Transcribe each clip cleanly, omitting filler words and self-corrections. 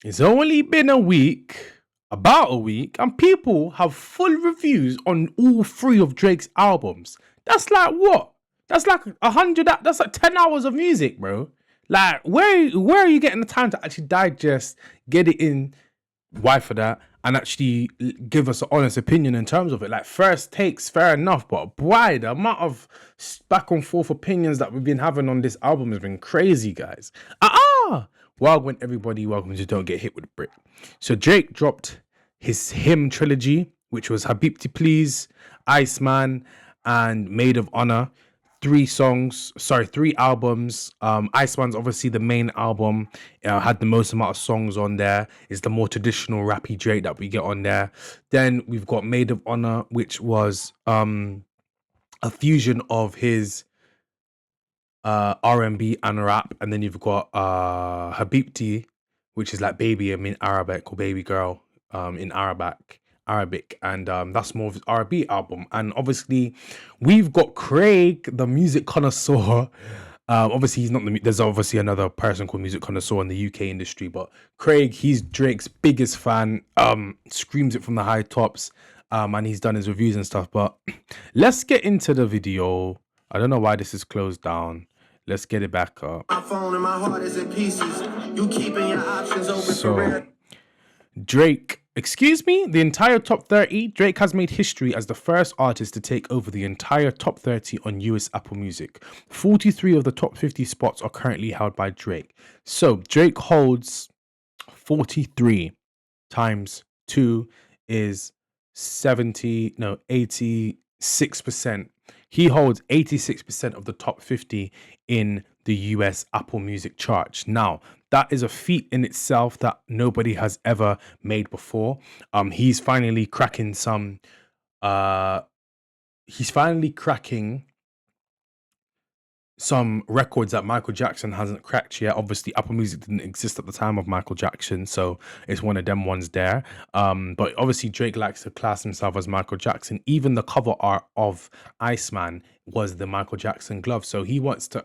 It's only been a week, about a week, and people have full reviews on all three of Drake's albums. That's like what? That's like 100. That's like 10 hours of music, bro. Like, where are you getting the time to actually digest, get it in? Why for that? And actually give us an honest opinion in terms of it. Like, first takes, fair enough, but boy, the amount of back and forth opinions that we've been having on this album has been crazy, guys. Welcome everybody, welcome to Don't Get Hit with a Brick. So Drake dropped his hymn trilogy, which was Habibti Please, Iceman, and Maid of Honor. Three albums. Iceman's obviously the main album. Had the most amount of songs on there. It's the more traditional rappy Drake that we get on there. Then we've got Maid of Honor, which was a fusion of his R&B and rap, and then you've got Habibti, which is like baby in Arabic, or baby girl in Arabic, and that's more of his R&B album. And obviously we've got Craig, the music connoisseur. Obviously he's not there's obviously another person called Music Connoisseur in the UK industry, but Craig, he's Drake's biggest fan, screams it from the high tops, and he's done his reviews and stuff. But let's get into the video. I don't know why this is closed down. Let's get it back up. My phone and my heart is in pieces. You keeping your options open. So Drake, excuse me, the entire top 30. Drake has made history as the first artist to take over the entire top 30 on US Apple Music. 43 of the top 50 spots are currently held by Drake. So Drake holds 43 times 2 is 86%. He holds 86% of the top 50 in the US Apple Music chart. Now, that is a feat in itself that nobody has ever made before. He's finally cracking some records that Michael Jackson hasn't cracked yet. Obviously, Apple Music didn't exist at the time of Michael Jackson, so it's one of them ones there. But obviously, Drake likes to class himself as Michael Jackson. Even the cover art of Iceman was the Michael Jackson glove, so he wants to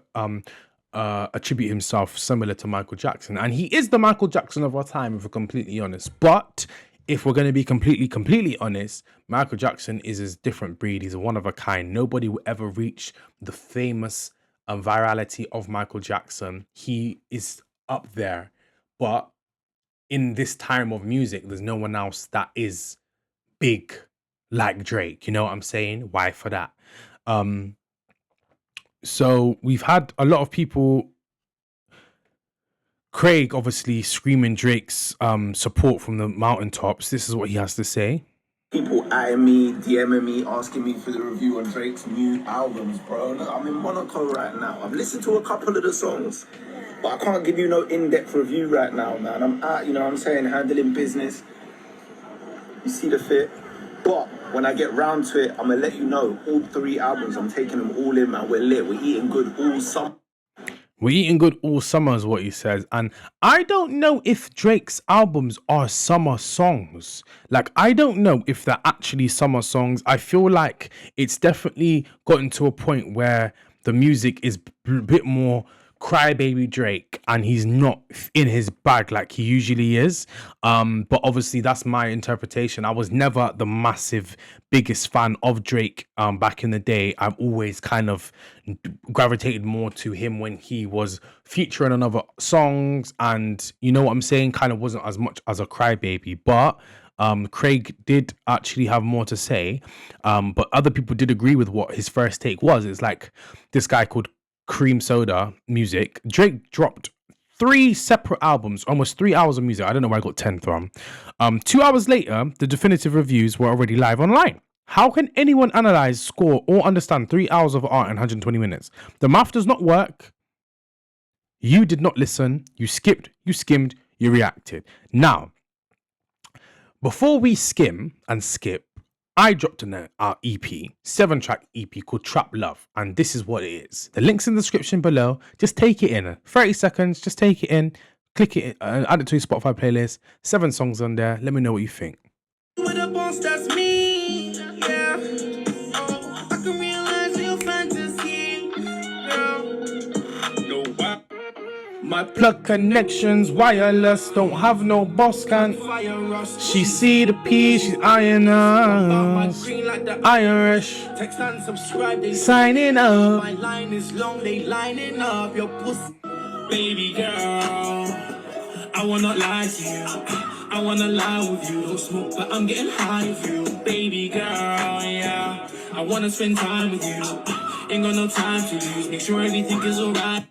attribute himself similar to Michael Jackson, and he is the Michael Jackson of our time, if we're completely honest. But if we're going to be completely honest, Michael Jackson is a different breed. He's a one of a kind. Nobody will ever reach the famous virality of Michael Jackson. He is up there, but in this time of music, there's no one else that is big like Drake. You know what I'm saying? Why for that? So we've had a lot of people. Craig obviously screaming Drake's support from the mountaintops. This is what he has to say. People eyeing me, DMing me, asking me for the review on Drake's new albums, bro. Look, I'm in Monaco right now. I've listened to a couple of the songs, but I can't give you no in-depth review right now, man. I'm out, you know what I'm saying, handling business. You see the fit? But when I get round to it, I'm going to let you know, all 3 albums, I'm taking them all in, man. We're lit. We're eating good all summer. We're eating good all summer is what he says. And I don't know if Drake's albums are summer songs. Like, I don't know if they're actually summer songs. I feel like it's definitely gotten to a point where the music is a bit more crybaby Drake, and he's not in his bag like he usually is. But obviously that's my interpretation. I was never the massive biggest fan of Drake back in the day. I've always kind of gravitated more to him when he was featuring on other songs, and you know what I'm saying, kind of wasn't as much as a crybaby. But Craig did actually have more to say, but other people did agree with what his first take was. It's like this guy called Cream Soda Music. Drake dropped 3 separate albums, almost 3 hours of music. I don't know where I got 10 from. 2 hours later, the definitive reviews were already live online. How can anyone analyze, score, or understand 3 hours of art in 120 minutes? The math does not work. You did not listen. You skipped. You skimmed. You reacted. Now, before we skim and skip, I dropped our EP, 7-track EP called Trap Love, and this is what it is. The link's in the description below. Just take it in. 30 seconds, just take it in, click it, add it to your Spotify playlist. 7 songs on there. Let me know what you think. That's me. Yeah. Oh, I can realize your fantasy. My plug connections wireless, don't have no boss can. She see the P, she's eyeing us. Irish, text and subscribe, they signing up. My line is long, they lining up. Your pussy, baby girl. I wanna lie to you. I wanna lie with you. Don't smoke, but I'm getting high with you, baby girl. Yeah, I wanna spend time with you. Ain't got no time to lose. Make sure everything is alright.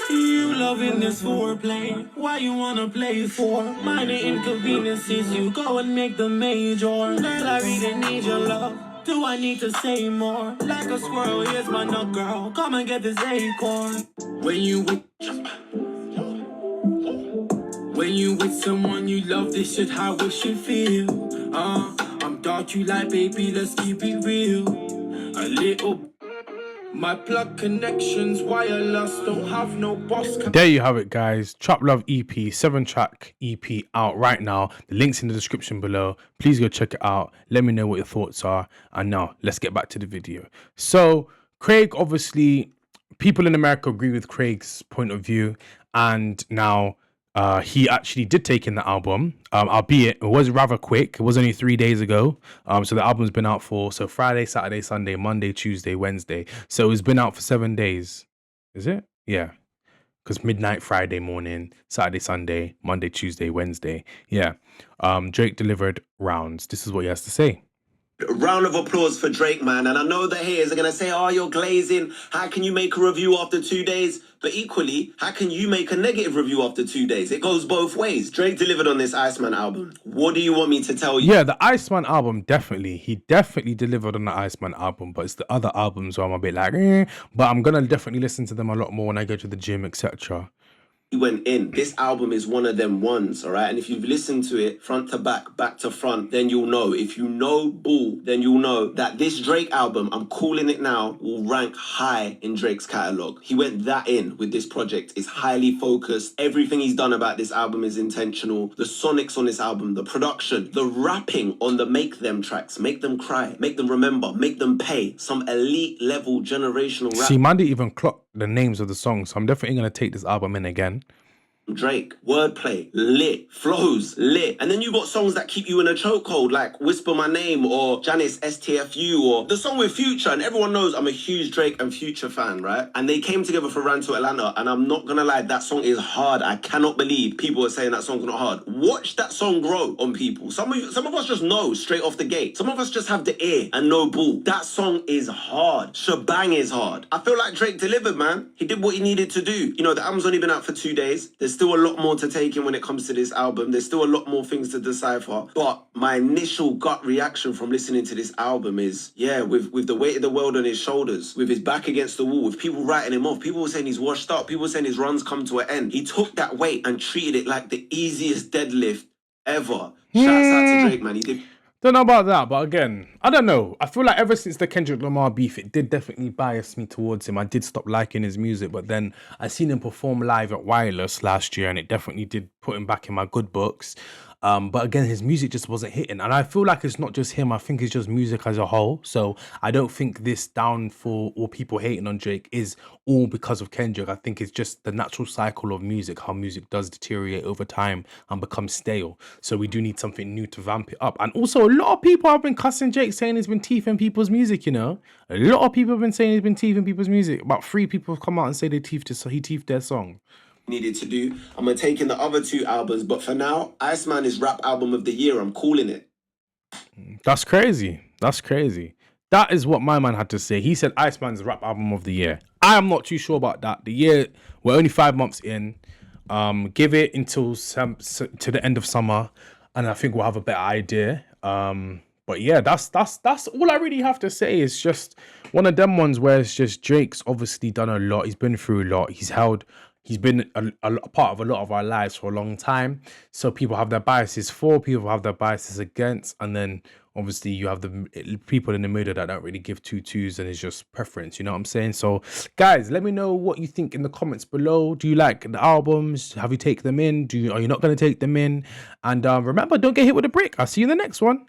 You loving this foreplay. Why you wanna play for? Minor inconveniences, you go and make the major. Girl, I really need your love. Do I need to say more? Like a squirrel, here's my nut, girl. Come and get this acorn. When you with someone you love, this shit how it should feel. I'm dark, you like, baby, let's keep it real. A little. My plug connections wireless, don't have no boss. There you have it, guys. Trap Love EP, 7-track EP out right now. The link's in the description below. Please go check it out. Let me know what your thoughts are. And now let's get back to the video. So Craig, obviously, people in America agree with Craig's point of view, and now he actually did take in the album, albeit it was rather quick. It was only 3 days ago. So the album's been out for Friday, Saturday, Sunday, Monday, Tuesday, Wednesday. So it's been out for 7 days. Is it? Yeah. Because midnight Friday morning, Saturday, Sunday, Monday, Tuesday, Wednesday. Yeah. Drake delivered rounds. This is what he has to say. A round of applause for Drake, man. And I know the haters are going to say, oh, you're glazing. How can you make a review after 2 days? But equally, how can you make a negative review after 2 days? It goes both ways. Drake delivered on this Iceman album. What do you want me to tell you? Yeah, the Iceman album, definitely. He definitely delivered on the Iceman album. But it's the other albums where I'm a bit like, But I'm going to definitely listen to them a lot more when I go to the gym, etc. He went in. This album is one of them ones, all right? And if you've listened to it front to back, back to front, then you'll know. If you know Bull, then you'll know that this Drake album, I'm calling it now, will rank high in Drake's catalog. He went that in with this project. It's highly focused. Everything he's done about this album is intentional. The sonics on this album, the production, the rapping on the Make Them tracks, make them cry, make them remember, make them pay. Some elite level generational rap. See, man didn't even clock the names of the songs, so I'm definitely going to take this album in again. Drake, wordplay, lit, flows, lit. And then you got songs that keep you in a chokehold, like Whisper My Name or Janice STFU or the song with Future. And everyone knows I'm a huge Drake and Future fan, right? And they came together for Run to Atlanta. And I'm not gonna lie, that song is hard. I cannot believe people are saying that song's not hard. Watch that song grow on people. Some of us just know straight off the gate. Some of us just have the ear and no bull. That song is hard. Shebang is hard. I feel like Drake delivered, man. He did what he needed to do. You know, the album's only been out for 2 days. There's still a lot more to take in when it comes to this album. There's still a lot more things to decipher. But my initial gut reaction from listening to this album is, yeah, with the weight of the world on his shoulders, with his back against the wall, with people writing him off, people were saying he's washed up, people were saying his run's come to an end. He took that weight and treated it like the easiest deadlift ever. Shouts out to Drake, man. He did. Don't know about that, but again, I don't know. I feel like ever since the Kendrick Lamar beef, it did definitely bias me towards him. I did stop liking his music, but then I seen him perform live at Wireless last year, and it definitely did put him back in my good books. But again, his music just wasn't hitting. And I feel like it's not just him. I think it's just music as a whole. So I don't think this downfall or people hating on Drake is all because of Kendrick. I think it's just the natural cycle of music, how music does deteriorate over time and become stale. So we do need something new to vamp it up. And also, a lot of people have been cussing Drake, saying he's been teething people's music, you know. A lot of people have been saying he's been teething people's music. About 3 people have come out and say he teethed their song. Needed to do. I'm gonna take in the other 2 albums, but for now, Iceman is rap album of the year. I'm calling it. That's crazy. That's crazy. That is what my man had to say. He said Iceman's rap album of the year. I am not too sure about that. The year, we're only 5 months in. Give it until to the end of summer, and I think we'll have a better idea. But yeah, that's all I really have to say. It's just one of them ones where it's just Drake's obviously done a lot. He's been through a lot. He's been a part of a lot of our lives for a long time. So people have their biases for, people have their biases against, and then obviously you have the people in the middle that don't really give 2 twos, and it's just preference, you know what I'm saying? So guys, let me know what you think in the comments below. Do you like the albums? Have you taken them in? Are you not going to take them in? And remember, don't get hit with a brick. I'll see you in the next one.